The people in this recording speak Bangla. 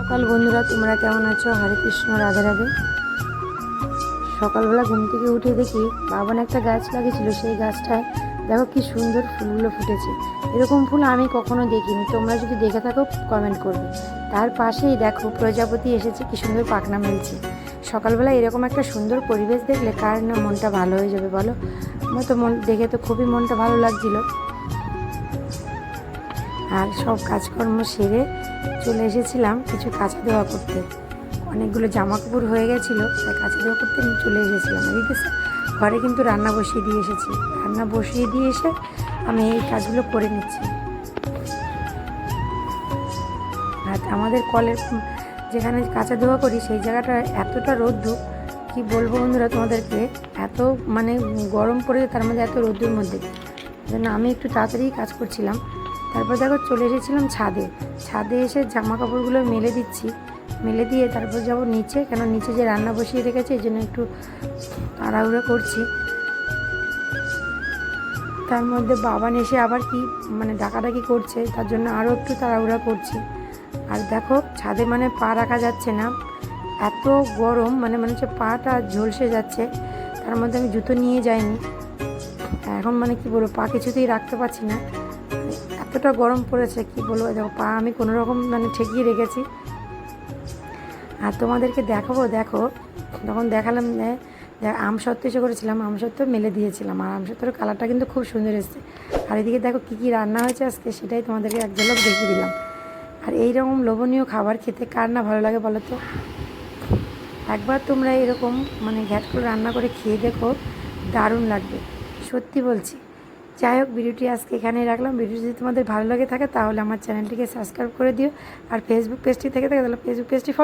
সকাল বন্ধুরা, তোমরা কেমন আছো? হরে কৃষ্ণ, রাধে রাধে। সকালবেলা ঘুম থেকে উঠে দেখি বাবান একটা গাছ লাগিয়েছিল, সেই গাছটায় দেখো কি সুন্দর ফুলগুলো ফুটেছে। এরকম ফুল আমি কখনো দেখিনি, তোমরা যদি দেখে থাকো কমেন্ট করবে। তার পাশেই দেখো প্রজাপতি এসেছে, কি সুন্দর পাখনা মেলছে। সকালবেলা এরকম একটা সুন্দর পরিবেশ দেখলে কার না মনটা ভালো হয়ে যাবে বলো? আমার তো মন দেখে তো খুবই মনটা ভালো লাগছিল। আর সব কাজকর্ম সেরে চলে এসেছিলাম কিছু কাঁচা ধোয়া করতে। অনেকগুলো জামা কাপড় হয়ে গেছিলো, তাই কাঁচা ধোয়া করতে আমি চলে এসেছিলাম। এদিকে ঘরে কিন্তু রান্না বসিয়ে দিয়ে এসেছি। রান্না বসিয়ে দিয়ে এসে আমি এই কাজগুলো করে নিচ্ছি। আর আমাদের কলের যেখানে কাঁচা ধোয়া করি সেই জায়গাটা এতটা রোদ্দুর, কি বলবো বন্ধুরা তোমাদেরকে। এত মানে গরম পড়েছে, তার মধ্যে এত রোদ্দুর মধ্যে জন্য আমি একটু তাড়াতাড়ি কাজ করছিলাম। তারপর দেখো চলে এসেছিলাম ছাদে এসে জামা কাপড়গুলো মেলে দিচ্ছি। মেলে দিয়ে তারপর যাবো নিচে, কেন নিচে যে রান্না বসিয়ে রেখেছে এই জন্য একটু তাড়াহুড়ো করছি। তার মধ্যে বাবান এসে আবার কি মানে ডাকাডাকি করছে, তার জন্য আরও একটু তাড়াহুড়া করছি। আর দেখো ছাদে মানে পা রাখা যাচ্ছে না, এত গরম, মানে হচ্ছে পাটা ঝলসে যাচ্ছে। তার মধ্যে আমি জুতো নিয়ে যাইনি, এখন মানে কি বলবো, পা কিছুতেই রাখতে পারছি না, এতটা গরম পড়েছে কি বলবো। দেখো পা আমি কোনো রকম মানে ঠেকিয়ে রেখেছি। আর তোমাদেরকে দেখাবো, দেখো তখন দেখালাম আমসত্ত্ব এসে করেছিলাম, আমসত্ত্ব মেলে দিয়েছিলাম। আর আমসত্ত্বর কালারটা কিন্তু খুব সুন্দর এসেছে। আর এদিকে দেখো কী কী রান্না হয়েছে আজকে, সেটাই তোমাদেরকে এক ঝলক দেখিয়ে দিলাম। আর এইরকম লোভনীয় খাবার খেতে কার না ভালো লাগে বলো তো? একবার তোমরা এরকম মানে ঘ্যাট করে রান্না করে খেয়ে দেখো, দারুণ লাগবে, সত্যি বলছি। যাই হোক, ভিডিওটি আজকে এখানেই রাখলাম। ভিডিও যদি তোমাদের ভালো লাগে থাকে তাহলে আমার চ্যানেলটিকে সাবস্ক্রাইব করে দিও। আর ফেসবুক পেজটি থেকে থাকে তাহলে ফেসবুক পেজটি ফলো